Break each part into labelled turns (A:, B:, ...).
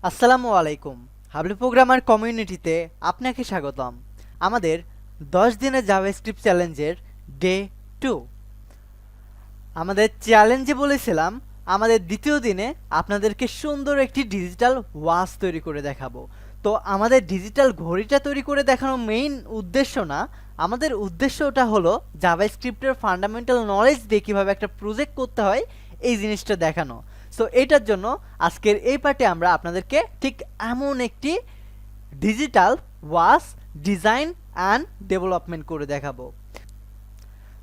A: আসসালামু আলাইকুম। হাবলু প্রোগ্রামার কমিউনিটিতে আপনাকে স্বাগতম। আমাদের 10 দিনের জাভাস্ক্রিপ্ট চ্যালেঞ্জের ডে 2। আমাদের চ্যালেঞ্জে বলেছিলাম আমাদের দ্বিতীয় দিনে আপনাদেরকে সুন্দর একটি ডিজিটাল ওয়াচ তৈরি করে দেখাবো। তো আমাদের ডিজিটাল ঘড়িটা তৈরি করে দেখানোর মেইন উদ্দেশ্য না, আমাদের উদ্দেশ্যটা হলো জাভাস্ক্রিপ্টের ফান্ডামেন্টাল নলেজ দিয়ে কীভাবে একটা প্রজেক্ট করতে হয় এই জিনিসটা দেখানো। সো এইটার জন্য আজকের এই পার্টে আমরা আপনাদেরকে ঠিক এমন একটি digital watch design and development করে দেখাবো।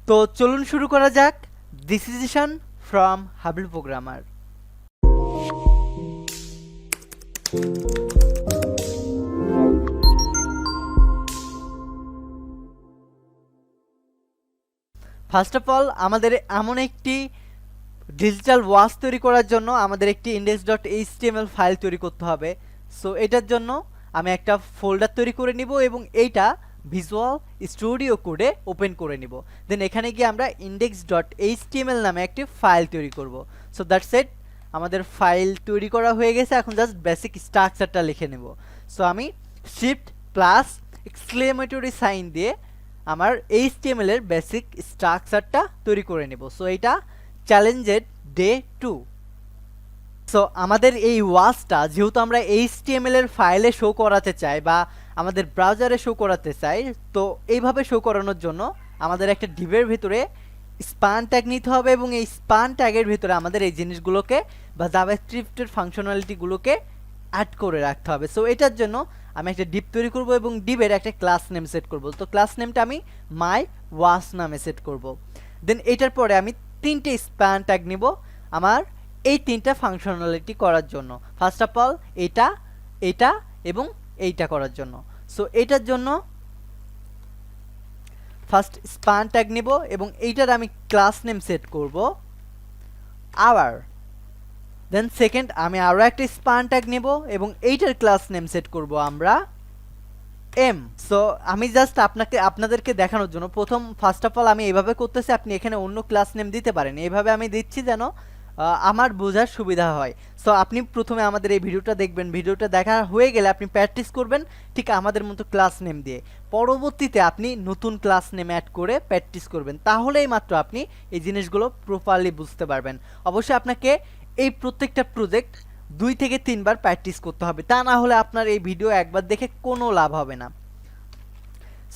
A: তো চলুন শুরু করা যাক। This is Ishan from Hablu programmer. First of all আমাদের এমন একটি ডিজিটাল ওয়াচ তৈরি করার জন্য আমাদের একটি index.html ফাইল তৈরি করতে হবে। সো এটার জন্য আমি একটা ফোল্ডার তৈরি করে নিব এবং এইটা ভিজুয়াল স্টুডিও কোডে ওপেন করে নিব। দেন এখানে গিয়ে আমরা index.html নামে একটি ফাইল তৈরি করব। সো দ্যাটস ইট, আমাদের ফাইল তৈরি করা হয়ে গেছে। এখন জাস্ট বেসিক স্ট্রাকচারটা লিখে নেব। সো আমি শিফট প্লাস এক্সক্লেমেটরি সাইন দিয়ে আমার HTML এর বেসিক স্ট্রাকচারটা তৈরি করে নেব। সো এইটা চ্যালেঞ্জের ডে 2। সো আমাদের এই ওয়াচটা যেহেতু আমরা HTML এর ফাইলে শো করাতে চাই বা আমাদের ব্রাউজারে শো করাতে চাই, তো এইভাবে শো করানোর জন্য আমাদের একটা ডিভের ভিতরে স্পান ট্যাগ নিতে হবে এবং এই স্পান ট্যাগের ভিতরে আমাদের এই জিনিসগুলোকে বা জাভাস্ক্রিপ্টের ফাংশনালিটিগুলোকে অ্যাড করে রাখতে হবে। সো এটার জন্য আমি একটা ডিভ তৈরি করব এবং ডিভের একটা ক্লাস নেম সেট করব। তো ক্লাস নেমটা আমি মাই ওয়াচ নামে সেট করব। দেন এটার পরে আমি 3টে স্প্যান ট্যাগ নিব আমার এই 3টা ফাংশনালিটি করার জন্য। ফার্স্ট অফ অল এটা, এটা এবং এইটা করার জন্য। সো এটার জন্য ফার্স্ট স্প্যান ট্যাগ নিব এবং এইটার আমি ক্লাস নেম সেট করব আওয়ার। দেন সেকেন্ড আমি আরও একটা স্প্যান ট্যাগ নেব এবং এইটার ক্লাস নেম সেট করব আমরা এম। সো আমি জাস্ট আপনাদেরকে দেখানোর জন্য প্রথম ফার্স্ট অফ অল আমি এইভাবে করতেছি, আপনি এখানে অন্য ক্লাস নেম দিতে পারেন। এইভাবে আমি দিচ্ছি যেন আমার বোঝার সুবিধা হয়। সো আপনি প্রথমে আমাদের এই ভিডিওটা দেখবেন, ভিডিওটা দেখা হয়ে গেলে আপনি প্র্যাকটিস করবেন ঠিক আমাদের মতো ক্লাস নেম দিয়ে। পরবর্তীতে আপনি নতুন ক্লাস নেম অ্যাড করে প্র্যাকটিস করবেন, তাহলেই মাত্র আপনি এই জিনিসগুলো প্রপারলি বুঝতে পারবেন। অবশ্যই আপনাকে এই প্রত্যেকটা প্রজেক্ট 2 থেকে 3 বার প্র্যাকটিস করতে হবে, তা না হলে আপনার এই ভিডিও একবার দেখে কোনো লাভ হবে না।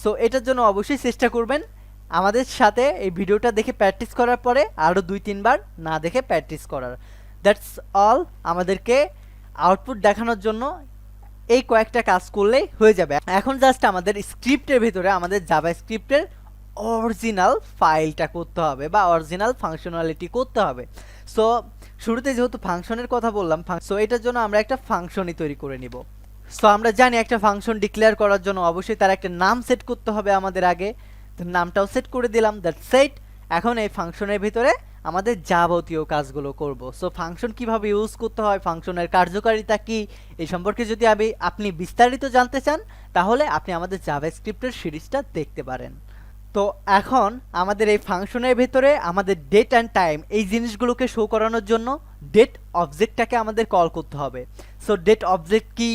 A: সো এটার জন্য অবশ্যই চেষ্টা করবেন আমাদের সাথে এই ভিডিওটা দেখে প্র্যাকটিস করার পরে আরও 2-3 বার না দেখে প্র্যাকটিস করার। That's all. আমাদেরকে আউটপুট দেখানোর জন্য এই কয়েকটা কাজ করলেই হয়ে যাবে। এখন জাস্ট আমাদের স্ক্রিপ্টের ভিতরে আমাদের জাভাস্ক্রিপ্টের অরিজিনাল ফাইলটা করতে হবে বা অরিজিনাল ফাংশনালিটি করতে হবে। সো শুরুতে যেহেতু ফাংশনের কথা বললাম, সো এটার জন্য আমরা একটা ফাংশনই তৈরি করে নিব। সো আমরা জানি একটা ফাংশন ডিক্লেয়ার করার জন্য অবশ্যই তার একটা নাম সেট করতে হবে আমাদের আগে। তো নামটাও সেট করে দিলাম, দ্যাটস ইট। এখন এই ফাংশনের ভিতরে আমাদের যাবতীয় কাজগুলো করব। সো ফাংশন কিভাবে ইউজ করতে হয়, ফাংশনের কার্যকারিতা কি, এই সম্পর্কে যদি আপনি বিস্তারিত জানতে চান তাহলে আপনি আমাদের জাভাস্ক্রিপ্টের সিরিজটা দেখতে পারেন। তো এখন আমাদের এই ফাংশনের ভিতরে আমাদের ডেট অ্যান্ড টাইম এই জিনিসগুলোকে শো করানোর জন্য ডেট অবজেক্টটাকে আমাদের কল করতে হবে। সো ডেট অবজেক্ট কি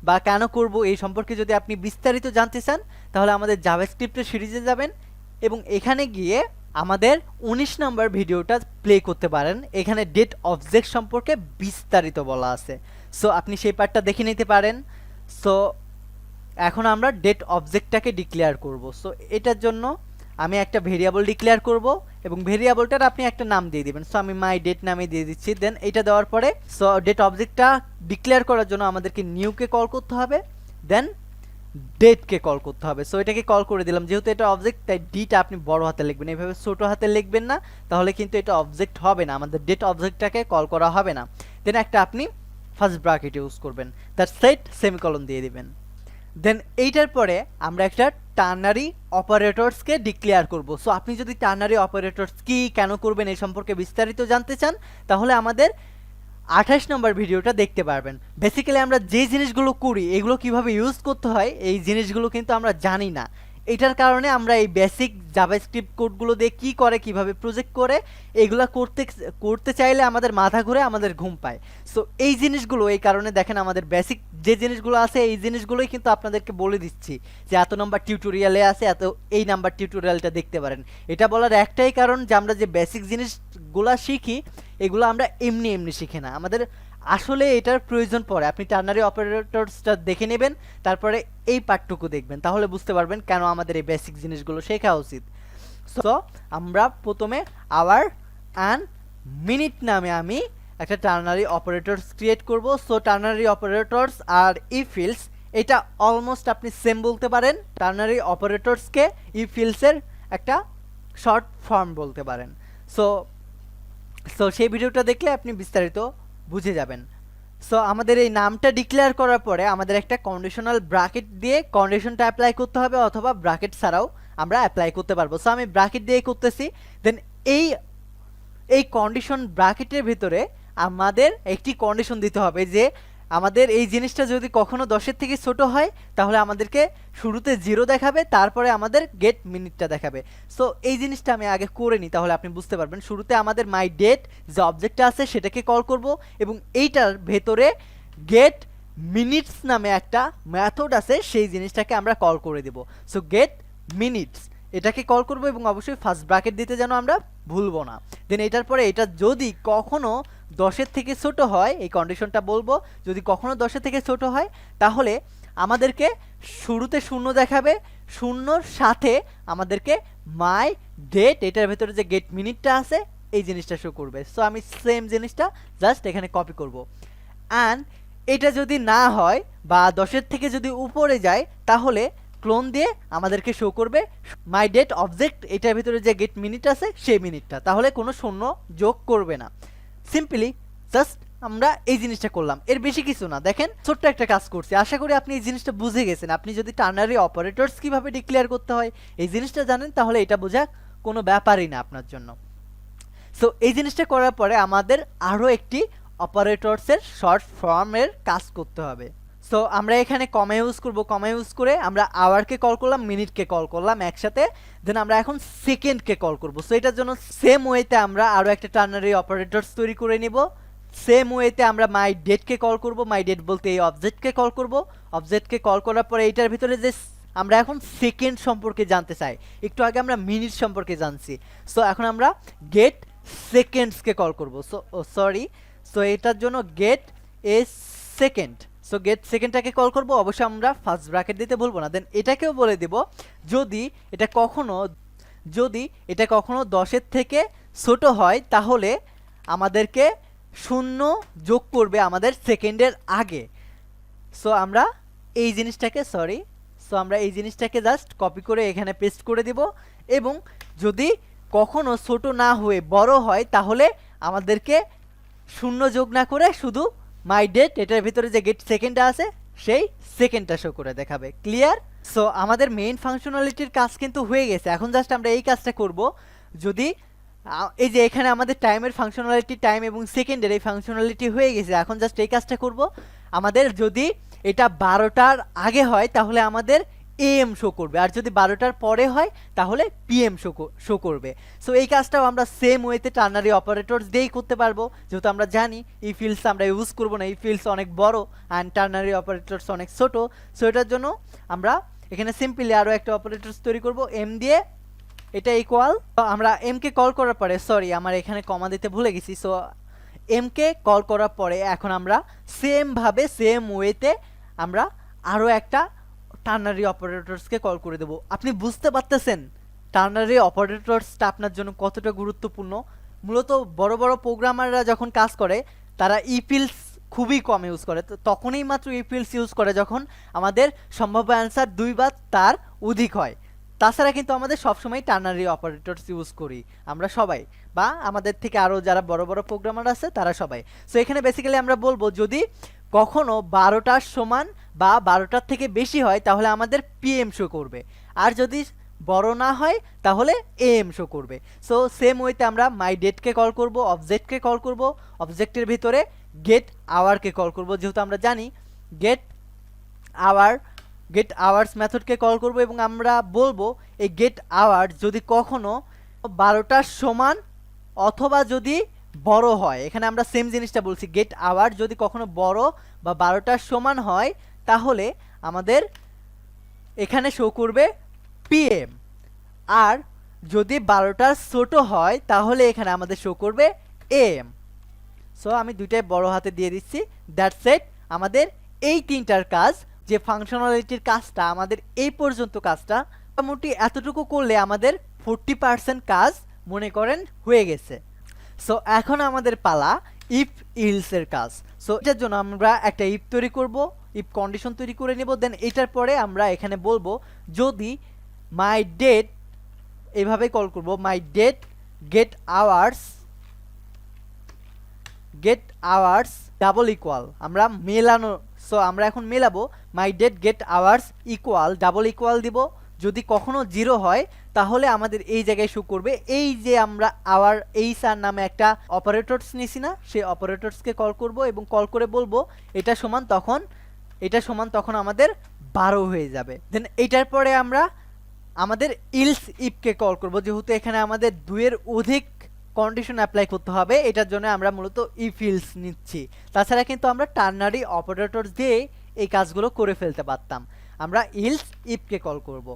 A: বা কেন করব এই সম্পর্কে যদি আপনি বিস্তারিত জানতে চান তাহলে আমাদের জাভাস্ক্রিপ্টের সিরিজে যাবেন এবং এখানে গিয়ে আমাদের 19 নম্বর ভিডিওটা প্লে করতে পারেন। এখানে ডেট অবজেক্ট সম্পর্কে বিস্তারিত বলা আছে, সো আপনি সেই পার্টটা দেখে নিতে পারেন। সো এখন আমরা ডেট অবজেক্টটাকে ডিক্লেয়ার করব। সো এটার জন্য আমি একটা ভেরিয়েবল ডিক্লেয়ার করব এবং ভেরিয়েবলটার আপনি একটা নাম দিয়ে দিবেন। সো আমি মাই ডেট নামে দিয়ে দিচ্ছি। দেন এটা দেওয়ার পরে সো ডেট অবজেক্টটা ডিক্লেয়ার করার জন্য আমাদেরকে নিউকে কল করতে হবে, দেন ডেটকে কল করতে হবে। সো এটাকে কল করে দিলাম, যেহেতু এটা অবজেক্ট তাই ডিটা আপনি বড় হাতে লিখবেন, এইভাবে ছোট হাতে লিখবেন না, তাহলে কিন্তু এটা অবজেক্ট হবে না, আমাদের ডেট অবজেক্টটাকে কল করা হবে না। দেন একটা আপনি ফার্স্ট ব্র্যাকেট ইউজ করবেন, দ্যাটস ইট, সেমিকলন দিয়ে দিবেন। দেন এইটার পরে আমরা একটা টার্নারি অপারেটরসকে ডিক্লেয়ার করব। সো আপনি যদি টার্নারি অপারেটরস কি কেন করবেন এই সম্পর্কে বিস্তারিত জানতে চান তাহলে আমাদের 28 নম্বর ভিডিওটা দেখতে পারবেন। বেসিক্যালি আমরা যে জিনিসগুলো করি এগুলো কিভাবে ইউজ করতে হয় এই জিনিসগুলো কিন্তু আমরা জানি না। এটার কারণে আমরা এই বেসিক জাভাস্ক্রিপ্ট কোডগুলো দিয়ে কি করে, কিভাবে প্রজেক্ট করে, এগুলা করতে চাইলে আমাদের মাথা ঘুরে, আমাদের ঘুম পায়। সো এই জিনিসগুলো এই কারণে দেখেন আমাদের বেসিক যে জিনিসগুলো আছে এই জিনিসগুলোই কিন্তু আপনাদেরকে বলে দিচ্ছি যে এত নম্বর টিউটোরিয়ালে আছে, এত এই নাম্বার টিউটোরিয়ালটা দেখতে পারেন। এটা বলার একটাই কারণ যে আমরা যে বেসিক জিনিসগুলা শিখি এগুলো আমরা এমনি এমনি শিখি না, আমাদের আসলে এটার প্রয়োজন পড়ে। আপনি টার্নারি অপারেটরসটা দেখে নেবেন, তারপরে এই পার্টটুকু দেখবেন, তাহলে বুঝতে পারবেন কেন আমাদের এই বেসিক জিনিসগুলো শেখা উচিত। সো আমরা প্রথমে আওয়ার অ্যান্ড মিনিট নামে আমি একটা টার্নারি অপারেটরস ক্রিয়েট করব। সো টার্নারি অপারেটরস আর ইফিলস এটা অলমোস্ট আপনি সেম বলতে পারেন। টার্নারি অপারেটরসকে ইফিলসের একটা শর্ট ফর্ম বলতে পারেন। সো সেই ভিডিওটা দেখলে আপনি বিস্তারিত বুঝে যাবেন। সো আমাদের এই নামটা ডিক্লেয়ার করার পরে আমাদের একটা কন্ডিশনাল ব্র্যাকেট দিয়ে কন্ডিশনটা অ্যাপ্লাই করতে হবে, অথবা ব্র্যাকেট ছাড়াও আমরা অ্যাপ্লাই করতে পারবো। সো আমি ব্র্যাকেট দিয়ে করতেছি। দেন এই কন্ডিশন ব্র্যাকেটের ভিতরে আমাদের একটি কন্ডিশন দিতে হবে যে আমাদের এই জিনিসটা যদি কখনো 10-এর থেকে ছোট হয় তাহলে আমাদেরকে শুরুতে 0 দেখাবে, তারপরে আমাদের গেট মিনিটটা দেখাবে। সো এই জিনিসটা আমি আগে করে নিই, তাহলে আপনি বুঝতে পারবেন। শুরুতে আমাদের মাই ডেট যে অবজেক্টটা আছে সেটাকে কল করব, এবং এইটার ভেতরে গেট মিনিটস নামে একটা মেথড আছে, সেই জিনিসটাকে আমরা কল করে দেব। সো গেট মিনিটস এটাকে কল করব, এবং অবশ্যই ফার্স্ট ব্র্যাকেট দিতে যেন আমরা ভুলবো না। দেন এটার পরে এটা যদি কখনো 10-এর থেকে ছোট হয়, এই কন্ডিশনটা বলবো, যদি কখনো 10-এর থেকে ছোট হয় তাহলে আমাদেরকে শুরুতে 0 দেখাবে, 0-র সাথে আমাদেরকে মাই ডেট এটার ভেতরে যে গেট মিনিটটা আছে এই জিনিসটা শো করবে। সো আমি সেম জিনিসটা জাস্ট এখানে কপি করব। অ্যান্ড এটা যদি না হয় বা 10-এর থেকে যদি উপরে যায় তাহলে ক্লোন দিয়ে আমাদেরকে শো করবে মাই ডেট অবজেক্ট এটার ভিতরে যে গেট মিনিট আছে সেই মিনিটটা, তাহলে কোনো শূন্য যোগ করবে না। সিম্পলি জাস্ট আমরা এই জিনিসটা করলাম, এর বেশি কিছু না। দেখেন ছোট্ট একটা কাজ করছি, আশা করি আপনি এই জিনিসটা বুঝে গেছেন। আপনি যদি টার্নারি অপারেটরস কিভাবে ডিক্লেয়ার করতে হয় এই জিনিসটা জানেন তাহলে এটা বোঝা কোনো ব্যাপারই না আপনার জন্য। সো এই জিনিসটা করার পরে আমাদের আরও একটি অপারেটরসের শর্ট ফর্মের কাজ করতে হবে। সো আমরা এখানে কমা ইউজ করব, কমা ইউজ করে আমরা আওয়ারকে কল করলাম, মিনিটকে কল করলাম একসাথে। দেন আমরা এখন সেকেন্ডকে কল করব। সো এটার জন্য সেম ওয়েতে আমরা আরও একটা টার্নারি অপারেটরস তৈরি করে নিব। সেম ওয়েতে আমরা মাই ডেটকে কল করব, মাই ডেট বলতে এই অবজেক্টকে কল করব। অবজেক্টকে কল করার পরে এইটার ভিতরে যে আমরা এখন সেকেন্ড সম্পর্কে জানতে চাই, একটু আগে আমরা মিনিট সম্পর্কে জানছি। সো এখন আমরা গেট সেকেন্ডসকে কল করব। সো এটার জন্য গেট এ সেকেন্ড। সো গেট সেকেন্ডটাকে কল করব, অবশ্যই আমরা ফার্স্ট ব্র্যাকেট দিতে ভুলবো না। দেন এটাকেও বলে দেব যদি এটা কখনো 10-এর থেকে ছোট হয় তাহলে আমাদেরকে 0 যোগ করবে আমাদের সেকেন্ডের আগে। সো আমরা এই জিনিসটাকে জাস্ট কপি করে এখানে পেস্ট করে দিব, এবং যদি কখনো ছোট না হয়ে বড় হয় তাহলে আমাদেরকে 0 যোগ না করে শুধু মাই ডেট এটার ভিতরে যে গেট সেকেন্ডটা আছে সেই সেকেন্ডটা শো করে দেখাবে। ক্লিয়ার? সো আমাদের মেইন ফাংশনালিটির কাজ কিন্তু হয়ে গেছে। এখন জাস্ট আমরা এই কাজটা করব, যদি এই যে এখানে আমাদের টাইমের ফাংশনালিটি, টাইম এবং সেকেন্ডের এই ফাংশনালিটি হয়ে গেছে, এখন জাস্ট এই কাজটা করব। আমাদের যদি এটা 12টার আগে হয় তাহলে আমাদের AM শো করবে, আর যদি 12টার পরে হয় তাহলে PM শো করবে। সো এই কাজটাও আমরা সেম ওয়েতে টার্নারি অপারেটরস দিয়েই করতে পারবো, যেহেতু আমরা জানি এই ফিল্ডস আমরা ইউজ করবো না, এই ফিল্ডস অনেক বড় অ্যান্ড টার্নারি অপারেটরস অনেক ছোট। সো এটার জন্য আমরা এখানে সিম্পলি আরও একটা অপারেটরস তৈরি করব M দিয়ে, এটা ইকুয়াল। আমরা M কে কল করার পরে, আমার এখানে কমা দিতে ভুলে গেছি। সো M কে কল করার পরে এখন আমরা সেম ওয়েতে আমরা আরও একটা টার্নারি অপারেটরসকে কল করে দেব। আপনি বুঝতে পারতেছেন টার্নারি অপারেটরসটা আপনার জন্য কতটা গুরুত্বপূর্ণ। মূলত বড় বড় প্রোগ্রামাররা যখন কাজ করে তারা ইফিলস খুবই কম ইউজ করে, তো তখনই মাত্র ইফিলস ইউজ করে যখন আমাদের সম্ভাব্য অ্যান্সার 2 বা তার অধিক হয়। তাছাড়া কিন্তু আমাদের সবসময় টার্নারি অপারেটরস ইউজ করি আমরা সবাই, বা আমাদের থেকে আরও যারা বড় বড় প্রোগ্রামার আছে তারা সবাই। সো এখানে বেসিক্যালি আমরা বলবো যদি কখনো 12টার সমান বা 12টার থেকে বেশি হয় তাহলে আমাদের PM শো করবে, আর যদি বড় না হয় তাহলে AM শো করবে। সো সেম ওয়েতে আমরা মাই ডেটকে কল করব, অবজেক্টকে কল করব, অবজেক্টের ভিতরে গেট আওয়ারকে কল করব, যেহেতু আমরা জানি গেট আওয়ার গেট আওয়ার্স মেথডকে কল করব এবং আমরা বলবো এই গেট আওয়ার যদি কখনো 12টার সমান অথবা যদি বড় হয়, এখানে আমরা সেম জিনিসটা বলছি, গেট আওয়ার যদি কখনো বড় বা 12টার সমান হয় তাহলে আমাদের এখানে শো করবে পিএম, আর যদি 12টার ছোট হয় তাহলে এখানে আমাদের শো করবে এম। সো আমি দুইটাই বড় হাতে দিয়ে দিচ্ছি। দ্যাটস ইট, আমাদের এই তিনটার কাজ, যে ফাংশনালিটির কাজটা আমাদের এই পর্যন্ত কাজটা মোটামুটি এতটুকু করলে আমাদের 40% কাজ মনে করেন হয়ে গেছে। সো এখন আমাদের পালা ইফ ইলসের কাজ। সো এটার জন্য আমরা একটা ইফ তৈরি করব, ইফ কন্ডিশন তৈরি করে নেব। দেন এটার পরে আমরা এখানে বলবো যদি মাই ডেট, এইভাবে কল করব, my date get hours double equal, আমরা মেলানো। সো আমরা এখন মেলাবো my date get hours equal double equal দিব। যদি কখনো 0 হয় তাহলে আমাদের এই জায়গায় শো করবে এই যে আমরা আওয়ার এইচআর নামে একটা অপারেটরস নিছি না, সেই অপারেটরসকে কল করব এবং কল করে বলবো এটা সমান তখন আমাদের 12 হয়ে যাবে। দেন এটার পরে আমরা আমাদের ইলস ইফকে কল করব, যেহেতু এখানে আমাদের 2 এর অধিক কন্ডিশন অ্যাপ্লাই করতে হবে, এটার জন্য আমরা মূলত ইফ ইলস নিচ্ছি। তাছাড়া কিন্তু আমরা টার্নারি অপারেটরস দিয়ে এই কাজগুলো করে ফেলতে পারতাম। আমরা ইলস ইফকে কল করব।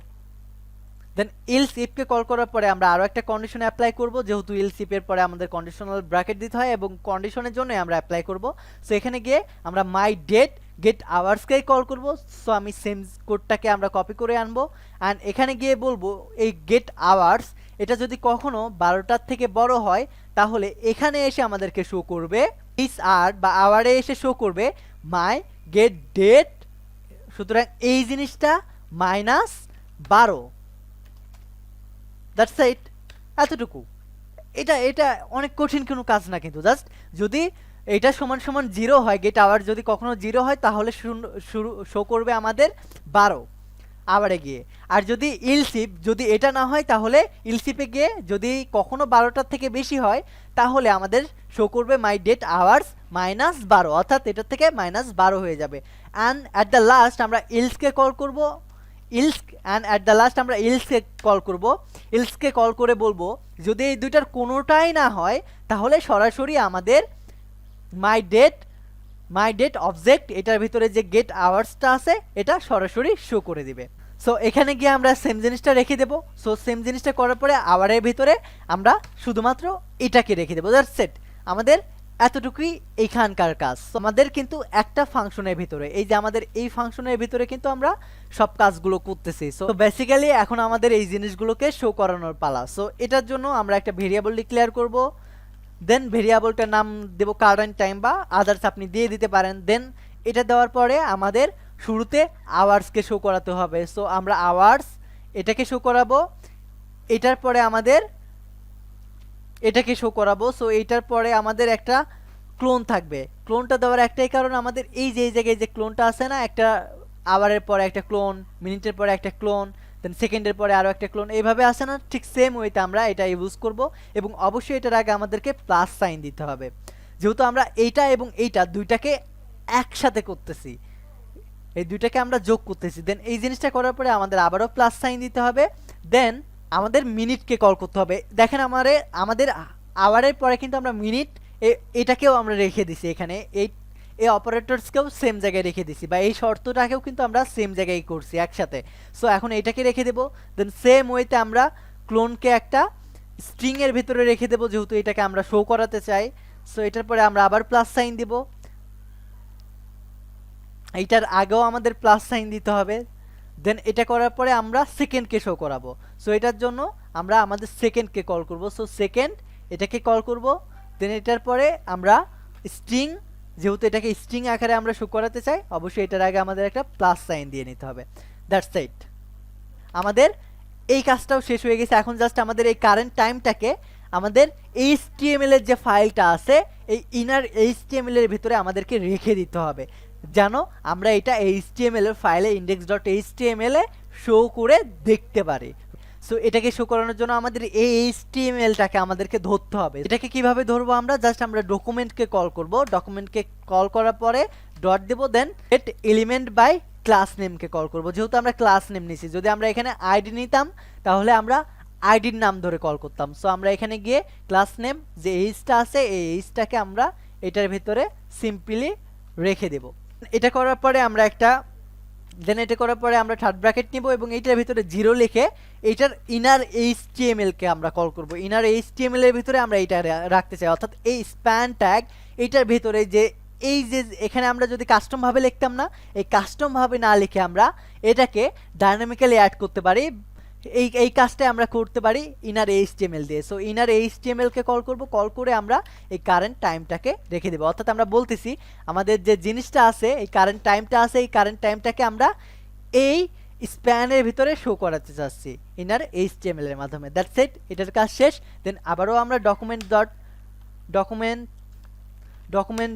A: দেন ইলস ইফকে কল করার পরে আমরা আরও একটা কন্ডিশন অ্যাপ্লাই করব, যেহেতু ইলস ইফের পরে আমাদের কন্ডিশনাল ব্র্যাকেট দিতে হয় এবং কন্ডিশনের জন্য আমরা অ্যাপ্লাই করব। সো এখানে গিয়ে আমরা মাই ডেট গেট আওয়ার্সকেই কল করব। সো আমি সেম কোডটাকে আমরা কপি করে আনবো অ্যান্ড এখানে গিয়ে বলবো এই গেট আওয়ার্স এটা যদি কখনো 12টার থেকে বড় হয় তাহলে এখানে এসে আমাদেরকে শো করবে ইস আর বা আওয়ারে এসে শো করবে মাই গেট ডেট। সুতরাং এই জিনিসটা -12। দ্যাটস ইট, এতটুকু। এটা অনেক কঠিন কোনো কাজ না, কিন্তু জাস্ট যদি এটা সমান 0 হয়, গেট আওয়ার যদি কখনো 0 হয় তাহলে শো করবে আমাদের 12 আবারে গিয়ে। আর যদি ইলসিপ যদি এটা না হয় তাহলে ইলসিপে গিয়ে যদি কখনো 12টার থেকে বেশি হয় তাহলে আমাদের শো করবে মাই ডেট আওয়ার্স -12, অর্থাৎ এটার থেকে -12 হয়ে যাবে। অ্যান্ড অ্যাট দ্য লাস্ট আমরা ইলসকে কল করব, ইলসকে কল করে বলবো যদি এই দুইটার কোনোটাই না হয় তাহলে সরাসরি আমাদের মাই ডেট অবজেক্ট এটার ভিতরে যে গেট আওয়ার্সটা আছে এটা সরাসরি শো করে দিবে। সো এখানে গিয়ে আমরা সেম জিনিসটা রেখে দেব। সো সেম জিনিসটা করার পরে আওয়ারের ভিতরে আমরা শুধুমাত্র এটাকে রেখে দেবো। দ্যাটস ইট, আমাদের এতটুকুই এইখানকার কাজ। আমাদের কিন্তু একটা ফাংশনের ভিতরে, এই যে আমাদের এই ফাংশনের ভিতরে কিন্তু আমরা সব কাজগুলো করতেছি। সো বেসিক্যালি এখন আমাদের এই জিনিসগুলোকে শো করানোর পালা। সো এটার জন্য আমরা একটা ভেরিয়েবল ডিক্লেয়ার করব। দেন ভেরিয়েবলটার নাম দেব কারেন্ট টাইম বা আদার্স আপনি দিয়ে দিতে পারেন। দেন এটা দেওয়ার পরে আমাদের শুরুতে আওয়ার্সকে শো করাতে হবে। সো আমরা আওয়ার্স এটাকে শো করাবো, এটার পরে আমাদের এটাকে শো করাবো। সো এইটার পরে আমাদের একটা ক্লোন থাকবে। ক্লোনটা দেওয়ার একটাই কারণ, আমাদের এই যে জায়গায় যে ক্লোনটা আছে না, একটা আওয়ারের পরে একটা ক্লোন, মিনিটের পরে একটা ক্লোন, দেন সেকেন্ডের পরে আরও একটা ক্লোন, এইভাবে আসে না, ঠিক সেম ওয়েতে আমরা এটা ইউজ করব। এবং অবশ্যই এটার আগে আমাদেরকে প্লাস সাইন দিতে হবে, যেহেতু আমরা এইটা এবং এইটা দুইটাকে একসাথে করতেছি, এই দুইটাকে আমরা যোগ করতেছি। দেন এই জিনিসটা করার পরে আমাদের আবারও প্লাস সাইন দিতে হবে। দেন আমাদের মিনিটকে কল করতে হবে। দেখেন আমাদের আওয়ারের পরে কিন্তু আমরা মিনিট এটাকেও আমরা রেখে দিছি, এখানে এই অপারেটরসকেও সেম জায়গায় রেখে দিছি, বা এই শর্তটাকেও কিন্তু আমরা সেম জায়গায় করছি একসাথে। সো এখন এটাকে রেখে দেবো। দেন সেম ওয়েতে আমরা ক্লোনকে একটা স্ট্রিংয়ের ভিতরে রেখে দেবো, যেহেতু এটাকে আমরা শো করাতে চাই। সো এটার পরে আমরা আবার প্লাস সাইন দিব, এইটার আগেও আমাদের প্লাস সাইন দিতে হবে। দেন এটা করার পরে আমরা সেকেন্ডকে শো করাবো। সো এটার জন্য আমরা আমাদের সেকেন্ডকে কল করব। সো সেকেন্ড এটাকে কল করব। দেন এটার পরে আমরা স্ট্রিং, যেহেতু এটাকে স্ট্রিং আকারে আমরা শো করাতে চাই, অবশ্যই এটার আগে আমাদের একটা প্লাস সাইন দিয়ে নিতে হবে। দ্যাটস ইট, আমাদের এই কাজটাও শেষ হয়ে গেছে। এখন জাস্ট আমাদের এই কারেন্ট টাইমটাকে আমাদের HTML এর যে ফাইলটা আছে এই ইনার HTML এর ভিতরে আমাদেরকে রেখে দিতে হবে, যেন আমরা এটা HTML এর ফাইলে index.html এ শো করে দেখতে পারি। সো এটাকে শো করানোর জন্য আমাদের এই HTML-টাকে আমাদেরকে ধরতে হবে। এটাকে কিভাবে ধরবো আমরা? জাস্ট আমরা ডকুমেন্টকে কল করব। ডকুমেন্টকে কল করার পরে ডট দেব, then get element by class নেমকে কল করব, যেহেতু আমরা ক্লাস নেম নিছি। যদি আমরা এখানে আইডি নিতাম তাহলে আমরা আইডির নাম ধরে কল করতাম। সো আমরা এখানে গিয়ে ক্লাস নেম যে এইচটা আছে এই এইচটাকে আমরা এটার ভিতরে সিম্পলি রেখে দেব। এটা করার পরে আমরা এটা করার পরে আমরা থার্ড ব্র্যাকেট নিব এবং এইটার ভিতরে 0 লিখে এইটার ইনার এইচটিএমএল কে আমরা কল করব। ইনার এইচটিএমএল এর ভিতরে আমরা এটা রাখতে চাই, অর্থাৎ এই স্প্যান ট্যাগ এইটার ভিতরে যে এই যে এখানে আমরা যদি কাস্টম ভাবে লিখতাম না, এই কাস্টম ভাবে না লিখে আমরা এটাকে ডাইনামিক্যালি অ্যাড করতে পারি। এই কাজটা আমরা করতে পারি ইনার এইচটিএমএল দিয়ে। সো ইনার এইচটিএমএল কে কল করব, কল করে আমরা এই কারেন্ট টাইমটাকে রেখে দেব। অর্থাৎ আমরা বলতেছি আমাদের যে জিনিসটা আছে এই কারেন্ট টাইমটা আছে, এই কারেন্ট টাইমটাকে আমরা এই স্প্যানের ভিতরে শো করাতে চাচ্ছি ইনার এইচটিএমএল এর মাধ্যমে। দ্যাটস ইট, এটার কাজ শেষ। দেন আবারও আমরা document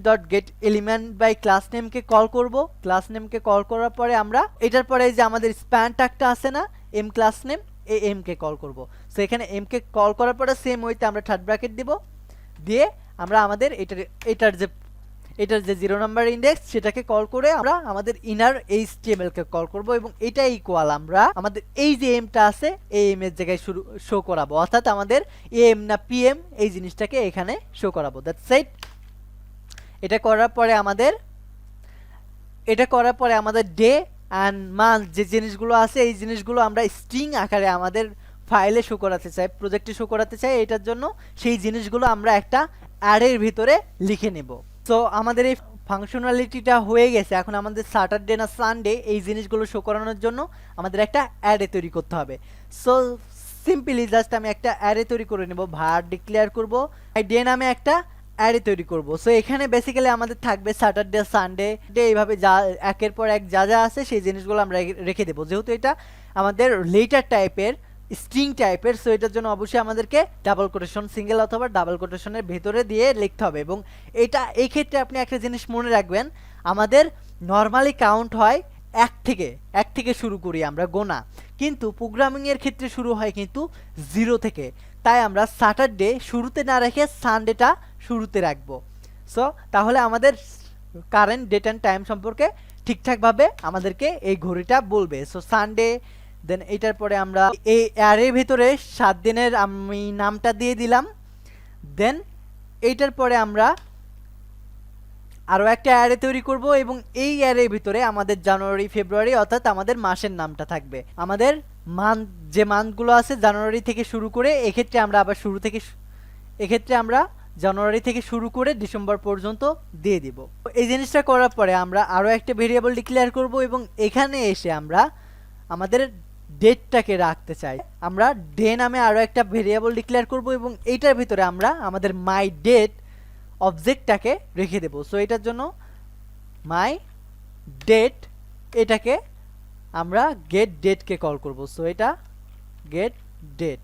A: dot get element by class নেমকে কল করব। ক্লাস নেমকে কল করার পরে আমরা এটার পরে যে আমাদের স্প্যান ট্যাগটা আছে না এম ক্লাস নেম, এই এম কে কল করব। সো এখানে এম কে কল করার পরে সেম ওইতে আমরা থার্ড ব্র্যাকেট দিব, দিয়ে আমরা আমাদের এটার যে 0 নাম্বার ইন্ডেক্স সেটাকে কল করে আমরা আমাদের ইনার এইচটিএমএল কে কল করব এবং এটা ইকুয়াল আমরা আমাদের এই যে এমটা আছে এই এম এর জায়গায় শো করাবো, অর্থাৎ আমাদের এম না পিএম এই জিনিসটাকে এখানে শো করাবো। That's it. এটা করার পরে আমাদের ডে অ্যান্ড মান্থ যে জিনিসগুলো আছে এই জিনিসগুলো আমরা স্ট্রিং আকারে আমাদের ফাইলে শো করাতে চাই, প্রজেক্টে শো করাতে চাই। এটার জন্য সেই জিনিসগুলো আমরা একটা অ্যারের ভিতরে লিখে নেব। সো আমাদের এই ফাংশনালিটিটা হয়ে গেছে। এখন আমাদের স্যাটারডে না সানডে এই জিনিসগুলো শো করানোর জন্য আমাদের একটা অ্যারে তৈরি করতে হবে। সো সিম্পলি জাস্ট আমি একটা অ্যারে তৈরি করে নেব, ভার ডিক্লেয়ার করব, ডে নামে একটা অ্যারে তৈরি করব। সো এখানে বেসিক্যালি আমাদের থাকবে স্যাটারডে সানডে এইভাবে যা একের পর এক যা যা আছে সেই জিনিসগুলো আমরা রেখে দেবো। যেহেতু এটা আমাদের লেটার টাইপের স্ট্রিং টাইপের, সো এটার জন্য অবশ্যই আমাদেরকে ডাবল কোটেশন, সিঙ্গেল অথবা ডাবল কোটেশনের ভেতরে দিয়ে লিখতে হবে। এবং এই ক্ষেত্রে আপনি একটা জিনিস মনে রাখবেন, আমাদের নর্মালি কাউন্ট হয় এক থেকে শুরু করি আমরা গোনা, কিন্তু প্রোগ্রামিং এর ক্ষেত্রে শুরু হয় কিন্তু 0 থেকে। তাই আমরা স্যাটারডে শুরুতে না রেখে সানডেটা শুরুতে রাখবো। সো তাহলে আমাদের কারেন্ট ডেট অ্যান্ড টাইম সম্পর্কে ঠিকঠাকভাবে আমাদেরকে এই ঘড়িটা বলবে। সো সানডে, দেন এটার পরে আমরা এই অ্যারের ভিতরে 7 দিনের আমি নামটা দিয়ে দিলাম। দেন এইটার পরে আমরা আরও একটা অ্যারে তৈরি করব এবং এই অ্যারের ভিতরে আমাদের জানুয়ারি ফেব্রুয়ারি অর্থাৎ আমাদের মাসের নামটা থাকবে। আমাদের যে মান্থগুলো আছে জানুয়ারি থেকে শুরু করে, এক্ষেত্রে আমরা জানুয়ারি থেকে শুরু করে ডিসেম্বর পর্যন্ত দিয়ে দিব। এই জিনিসটা করার পরে আমরা আরও একটা ভেরিয়েবল ডিক্লেয়ার করব এবং এখানে এসে আমরা আমাদের ডেটটাকে রাখতে চাই। আমরা ডে নামে আরও একটা ভেরিয়েবল ডিক্লেয়ার করব এবং এইটার ভিতরে আমরা আমাদের মাই ডেট অবজেক্টটাকে রেখে দেব। সো এটার জন্য মাই ডেট, এটাকে আমরা গেট ডেটকে কল করব। সো এটা get date.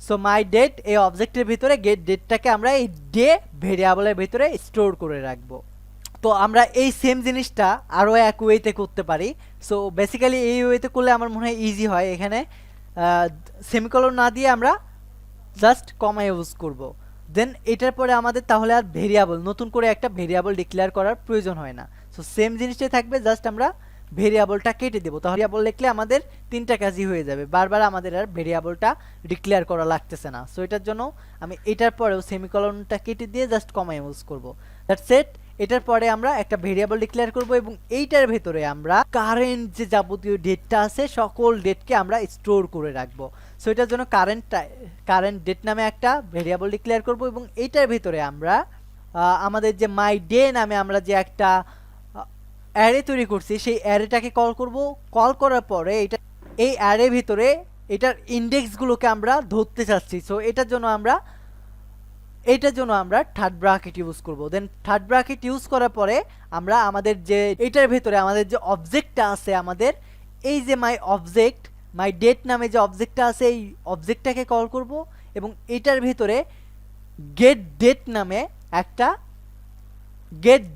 A: So my date এই অবজেক্টের ভিতরে গেট ডেটটাকে আমরা এই ডে ভেরিয়েবলের ভিতরে স্টোর করে রাখবো। তো আমরা এই সেম জিনিসটা আরও এক ওয়েতে করতে পারি। সো বেসিক্যালি এই ওয়েতে করলে আমার মনে হয় ইজি হয়। এখানে সেমিকলন না দিয়ে আমরা জাস্ট কমা ইউজ করব। দেন এটার পরে আমাদের তাহলে আর নতুন করে একটা ভেরিয়েবল ডিক্লেয়ার করার প্রয়োজন হয় না। সো সেম জিনিসটাই থাকবে, জাস্ট আমরা ভেরিয়েবলটা কেটে দেবো। তাহলে ভেরিয়েবল লিখলে আমাদের 3টা কাজই হয়ে যাবে, বারবার আমাদের আর ভেরিয়েবলটা ডিক্লেয়ার করা লাগতেছে না। সো এটার জন্য আমি এটার পরেও সেমিকলনটা কেটে দিয়ে জাস্ট কমা ইউজ করব। That's it. এটার পরে আমরা একটা ভেরিয়েবল ডিক্লেয়ার করব এবং এইটার ভেতরে আমরা কারেন্ট যে যাবতীয় ডেটটা আছে সকল ডেটকে আমরা স্টোর করে রাখবো। সো এটার জন্য কারেন্ট ডেট নামে একটা ভেরিয়েবল ডিক্লেয়ার করব এবং এইটার ভেতরে আমরা আমাদের যে মাই ডে নামে আমরা যে একটা অ্যারে তৈরি করছি সেই অ্যারেটাকে কল করব। কল করার পরে এই অ্যারের ভিতরে এটার ইন্ডেক্সগুলোকে আমরা ধরতে চাচ্ছি। সো এটার জন্য আমরা থার্ড ব্র্যাকেট ইউজ করব। দেন থার্ড ব্র্যাকেট ইউজ করার পরে আমরা আমাদের যে এটার ভিতরে আমাদের যে অবজেক্টটা আছে, আমাদের এই যে মাই ডেট নামে যে অবজেক্টটা আছে এই অবজেক্টটাকে কল করব এবং এটার ভিতরে গেট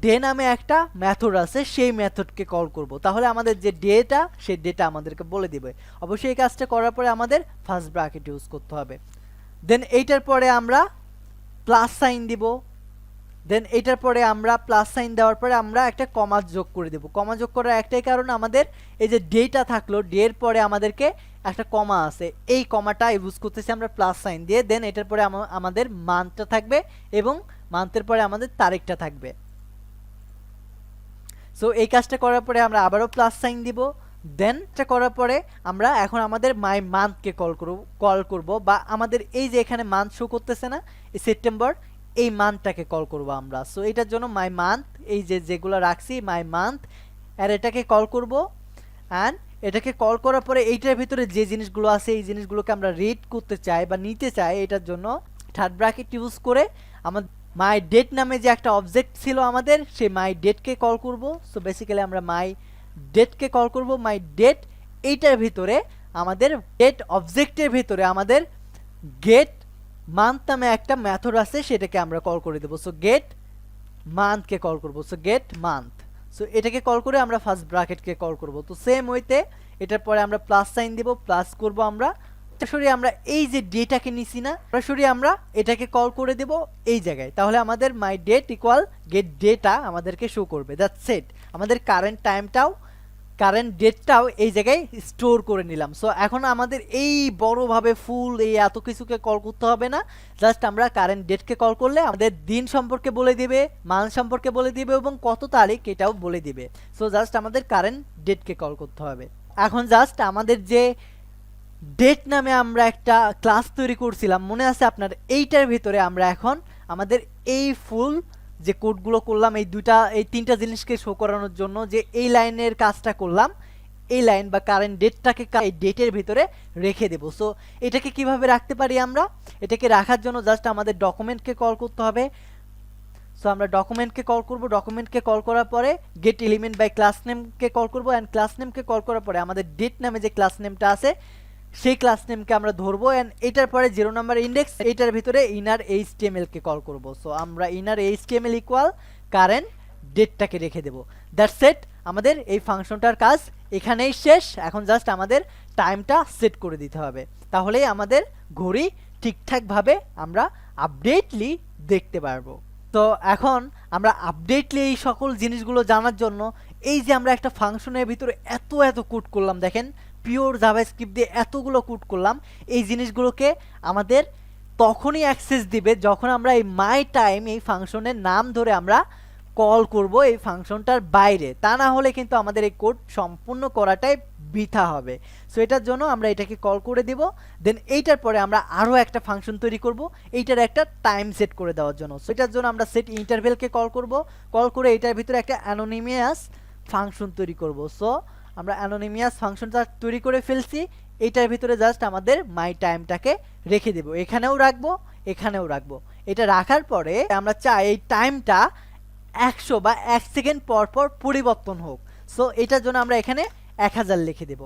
A: ডে নামে একটা মেথড আছে, সেই মেথডকে কল করব। তাহলে আমাদের যে ডেটা সেই ডেটা আমাদেরকে বলে দিবে। অবশ্যই এই কাজটা করার পরে আমাদের ফার্স্ট ব্র্যাকেট ইউজ করতে হবে। দেন এইটার পরে আমরা প্লাস সাইন দিব দেন এটার পরে আমরা প্লাস সাইন দেওয়ার পরে আমরা একটা কমা যোগ করে দেব। কমা যোগ করার একটাই কারণ, আমাদের এই যে ডেটা থাকলো, ডের পরে আমাদেরকে একটা কমা আছে, এই কমাটা ইউজ করতেছি আমরা প্লাস সাইন দিয়ে। দেন এটার পরে আমাদের মান্থটা থাকবে এবং মান্থের পরে আমাদের তারিখটা থাকবে। সো এই কাজটা করার পরে আমরা আবারও প্লাস সাইন দিব। দেন এটা করার পরে আমরা এখন আমাদের মাই মান্থকে কল করব, বা আমাদের এই যে এখানে মান্থ শো করতেছে না, এই সেপ্টেম্বর, এই মান্থটাকে কল করব আমরা। সো এটার জন্য মাই মান্থ, এই যে যেগুলো রাখছি মাই মান্থ, আর এটাকে কল করব। অ্যান্ড এটাকে কল করার পরে এইটার ভিতরে যে জিনিসগুলো আছে এই জিনিসগুলোকে আমরা রিড করতে চাই বা নিতে চাই, এটার জন্য থার্ড ব্র্যাকেট ইউজ করে আমাদের মাই ডেট নামে যে একটা অবজেক্ট ছিল আমাদের, সেই মাই ডেটকে কল করব। সো বেসিক্যালি আমরা মাই ডেটকে কল করব। মাই ডেট, এইটার ভিতরে আমাদের ডেট অবজেক্টের ভিতরে আমাদের গেট মান্থ নামে একটা মেথড আছে, সেটাকে আমরা কল করে দেবো। সো গেট মান্থকে কল করব। সো গেট মান্থ, সো এটাকে কল করে আমরা ফার্স্ট ব্র্যাকেটকে কল করব। তো সেম ওয়েতে এটার পরে আমরা প্লাস সাইন দিব, প্লাস করব আমরা। সরাসরি আমরা এই যে ডেটাকে নিছি না, সরাসরি আমরা এটাকে কল করে দেব এই জায়গায়। তাহলে আমাদের my date equal gate data আমাদেরকে শো করবে। That's it. আমাদের কারেন্ট টাইমটাও কারেন্ট ডেটটাও এই জায়গায় স্টোর করে নিলাম। সো এখন আমাদের এই বড়ভাবে ফুল এই এত কিছুকে কল করতে হবে না। জাস্ট আমরা কারেন্ট ডেটকে কল করলে আমাদের দিন সম্পর্কে বলে দিবে, মান্থ সম্পর্কে বলে দিবে এবং কত তারিখ এটাও বলে দিবে। সো জাস্ট আমাদের কারেন্ট ডেটকে কল করতে হবে। এখন জাস্ট আমাদের যে ডেট নামে আমরা একটা ক্লাস তৈরি করছিলাম, মনে আছে আপনার, এইটার ভিতরে আমরা এখন আমাদের এই ফুল যে কোডগুলো করলাম, এই তিনটা জিনিসকে শো করানোর জন্য যে এই লাইনের কাজটা করলাম, এই লাইন বা কারেন্ট ডেটটাকে এই ডেটের ভিতরে রেখে দেব। সো এটাকে কিভাবে রাখতে পারি আমরা? এটাকে রাখার জন্য জাস্ট আমাদের ডকুমেন্টকে কল করতে হবে। সো আমরা ডকুমেন্টকে কল করব। ডকুমেন্টকে কল করার পরে গেট এলিমেন্ট বাই ক্লাস নেমকে কল করব। অ্যান্ড ক্লাস নেমকে কল করার পরে আমাদের ডেট নামে যে ক্লাস নেমটা আছে সেই ক্লাস নেমকে আমরা ধরবো। অ্যান্ড এটার পরে 0 নাম্বার ইন্ডেক্স, এইটার ভিতরে ইনার এইচটিএমএল কে কল করব। সো আমরা ইনার এইচটিএমএল ইকুয়াল কারেন্ট ডেটটাকে রেখে দেব। That's it. আমাদের এই ফাংশনটার কাজ এখানেই শেষ। এখন জাস্ট আমাদের টাইমটা সেট করে দিতে হবে, তাহলেই আমাদের ঘড়ি ঠিকঠাকভাবে আমরা আপডেটলি দেখতে পারবো। তো এখন আমরা আপডেটলি এই সকল জিনিসগুলো জানার জন্য এই যে আমরা একটা ফাংশনের ভিতরে এত কোড করলাম, দেখেন পিওর জাভাস্ক্রিপ্ট দিয়ে এতগুলো কোড করলাম, এই জিনিসগুলোকে আমাদের তখনই অ্যাক্সেস দিবে যখন আমরা এই মাই টাইম এই ফাংশনের নাম ধরে আমরা কল করব এই ফাংশনটার বাইরে। তা না হলে কিন্তু আমাদের এই কোড সম্পূর্ণ করাটাই বৃথা হবে। সো এটার জন্য আমরা এটাকে কল করে দিব। দেন এইটার পরে আমরা আরও একটা ফাংশন তৈরি করব এইটার একটা টাইম সেট করে দেওয়ার জন্য। সো এটার জন্য আমরা সেট ইন্টারভেলকে কল করব। কল করে এটার ভিতরে একটা অ্যানোনিমিয়াস ফাংশন তৈরি করব। সো আমরা অ্যানোনিমিয়াস ফাংশনটা তৈরি করে ফেলছি। এইটার ভিতরে জাস্ট আমাদের মাই টাইমটাকে রেখে দেব, এখানেও রাখবো, এখানেও রাখবো। এটা রাখার পরে আমরা চাই এই টাইমটা 100 বা 1 সেকেন্ড পর পর পরিবর্তন হোক। সো এটার জন্য আমরা এখানে 1000 লিখে দেব।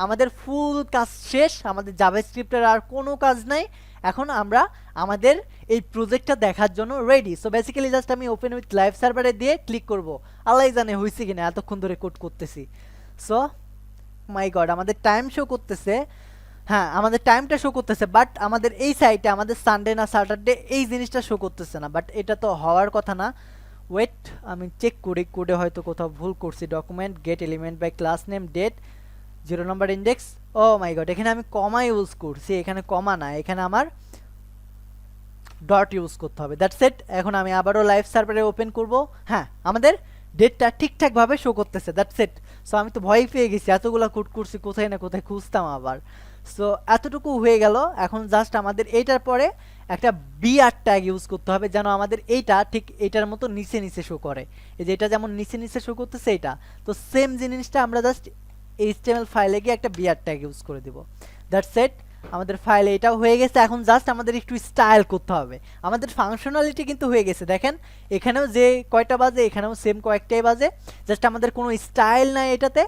A: আমাদের ফুল কাজ শেষ, আমাদের জাভাস্ক্রিপ্টের আর কোনো কাজ নাই। এখন আমরা আমাদের এই প্রজেক্টটা দেখার জন্য রেডি। সো বেসিক্যালি জাস্ট আমি ওপেন উইথ লাইভ সার্ভারে দিয়ে ক্লিক করব। আল্লাহ জানে হয়েছে কিনা, এতক্ষণ ধরে কোড করতেছি। সো মাই গড, আমাদের টাইম শো করতেছে। হ্যাঁ, আমাদের টাইমটা শো করতেছে, বাট আমাদের এই সাইটে আমাদের সানডে না স্যাটারডে এই জিনিসটা শো করতেছে না। বাট এটা তো হওয়ার কথা না। ওয়েট, আমি চেক করি, কোডে হয়তো কোথাও ভুল করছি। Document get element by class name date 0 number index. Oh my God, এখানে আমি কমা ইউজ করছি, এখানে কমা না, এখানে আমার ডট ইউজ করতে হবে। That's it. এখন আমি আবারও লাইভ সার্ভারে ওপেন করব। হ্যাঁ, আমাদের ডেটটা ঠিকঠাকভাবে শো করতেছে। That's it. সো আমি তো ভয় পেয়ে গেছি, এতগুলো কোড করছি, কোথায় না কোথায় খুঁজতাম আবার। সো এতটুকু হয়ে গেল। এখন জাস্ট আমাদের এইটার পরে একটা বিআর ট্যাগ ইউজ করতে হবে যেন আমাদের এইটা ঠিক এইটার মতো নিচে শো করে। এই যে এটা যেমন নিচে শো করতেছে এইটা, তো সেম জিনিসটা আমরা জাস্ট এইচটিএমএল ফাইলে গিয়ে একটা বিআর ট্যাগ ইউজ করে দিব। That's it. আমাদের ফাইলে এটাও হয়ে গেছে। এখন জাস্ট আমাদের একটু স্টাইল করতে হবে। আমাদের ফাংশনালিটি কিন্তু হয়ে গেছে, দেখেন এখানেও যে কয়টা বাজে, এখানেও সেম কয়েকটাই বাজে। জাস্ট আমাদের কোনো স্টাইল নাই এটাতে,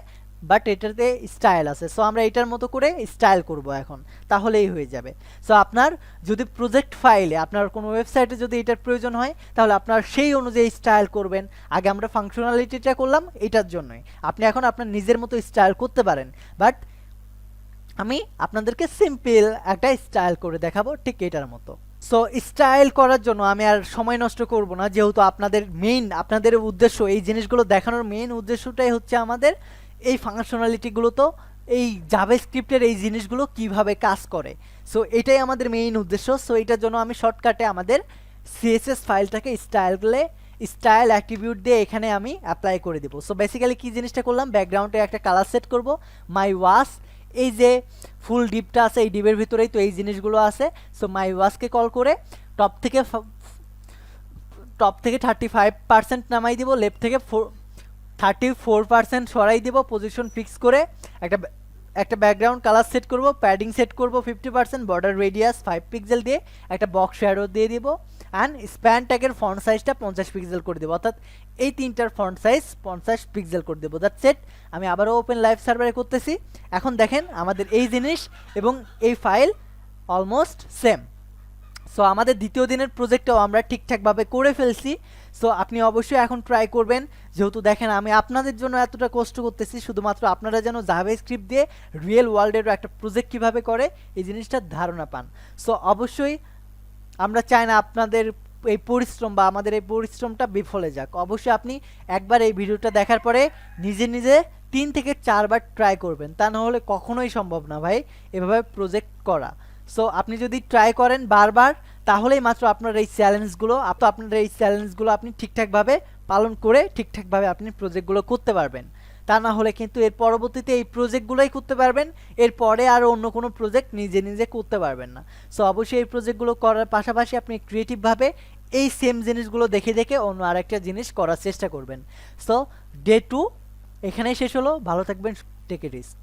A: বাট এটাতে স্টাইল আছে। সো আমরা এটার মতো করে স্টাইল করব এখন, তাহলেই হয়ে যাবে। সো আপনার যদি প্রজেক্ট ফাইলে আপনার কোনো ওয়েবসাইটে যদি এটার প্রয়োজন হয়, তাহলে আপনার সেই অনুযায়ী স্টাইল করবেন। আগে আমরা ফাংশনালিটিটা করলাম এটার জন্যই, আপনি এখন আপনার নিজের মতো স্টাইল করতে পারেন। বাট আমি আপনাদেরকে সিম্পল একটা স্টাইল করে দেখাবো ঠিক এটার মতো। সো স্টাইল করার জন্য আমি আর সময় নষ্ট করব না, যেহেতু আপনাদের উদ্দেশ্য এই জিনিসগুলো দেখানোর মেইন উদ্দেশ্যটাই হচ্ছে আমাদের এই ফাংশনালিটিগুলো, তো এই জাভাস্ক্রিপ্টের এই জিনিসগুলো কিভাবে কাজ করে। সো এটাই আমাদের মেইন উদ্দেশ্য। সো এটার জন্য আমি শর্টকাটে আমাদের সিএসএস ফাইলটাকে স্টাইল অ্যাট্রিবিউট দিয়ে এখানে আমি অ্যাপ্লাই করে দেবো। সো বেসিক্যালি কি জিনিসটা করলাম, ব্যাকগ্রাউন্ডে একটা কালার সেট করব, মাই ওয়াশ, এই যে ফুল ডিপটা আছে এই ডিপের ভিতরেই তো এই জিনিসগুলো আছে। সো মাই ওয়াশকে কল করে টপ থেকে 35% নামাই দিব, লেফট থেকে 34% সরাই দিব, পজিশন ফিক্স করে একটা একটা ব্যাকগ্রাউন্ড কালার সেট করব, প্যাডিং সেট করব 50%, বর্ডার রেডিয়াস 5 পিক্সেল দিয়ে একটা বক্স শ্যাডো দিয়ে দিব, অ্যান্ড স্প্যান ট্যাগের ফন্ট সাইজটা 50 পিক্সেল করে দেবো, অর্থাৎ এই তিনটার ফন্ট সাইজ 50 পিক্সেল করে দেবো। That's it. আমি আবারও ওপেন লাইভ সার্ভারে করতেছি। এখন দেখেন আমাদের এই জিনিস এবং এই ফাইল অলমোস্ট সেম। সো আমাদের দ্বিতীয় দিনের প্রজেক্টটাও আমরা ঠিকঠাকভাবে করে ফেলছি। সো আপনি অবশ্যই এখন ট্রাই করবেন, যেহেতু দেখেন আমি আপনাদের জন্য এতটা কষ্ট করতেছি শুধুমাত্র আপনারা যেন জাভাস্ক্রিপ্ট দিয়ে রিয়েল ওয়ার্ল্ডেরও একটা প্রজেক্ট কীভাবে করে এই জিনিসটার ধারণা পান। সো অবশ্যই আমরা চাই না আপনাদের এই পরিশ্রম বা আমাদের এই পরিশ্রমটা বিফলে যাক। অবশ্যই আপনি একবার এই ভিডিওটা দেখার পরে নিজে নিজে 3 থেকে 4 বার ট্রাই করবেন, তা না হলে কখনোই সম্ভব না ভাই এভাবে প্রজেক্ট করা। সো আপনি যদি ট্রাই করেন বারবার, তাহলেই মাত্র আপনার এই চ্যালেঞ্জগুলো আপনি ঠিকঠাকভাবে পালন করে ঠিকঠাকভাবে আপনি প্রজেক্টগুলো করতে পারবেন। তা না হলে কিন্তু এর পরবর্তীতে এই প্রজেক্টগুলোই করতে পারবেন, এরপরে আর অন্য কোনো প্রজেক্ট নিজে নিজে করতে পারবেন না। সো অবশ্যই এই প্রজেক্টগুলো করার পাশাপাশি আপনি ক্রিয়েটিভভাবে এই সেম জিনিসগুলো দেখে দেখে অন্য আরেকটা জিনিস করার চেষ্টা করবেন। সো ডে 2 এখানেই শেষ হলো। ভালো থাকবেন, টেক এ রিস্ক।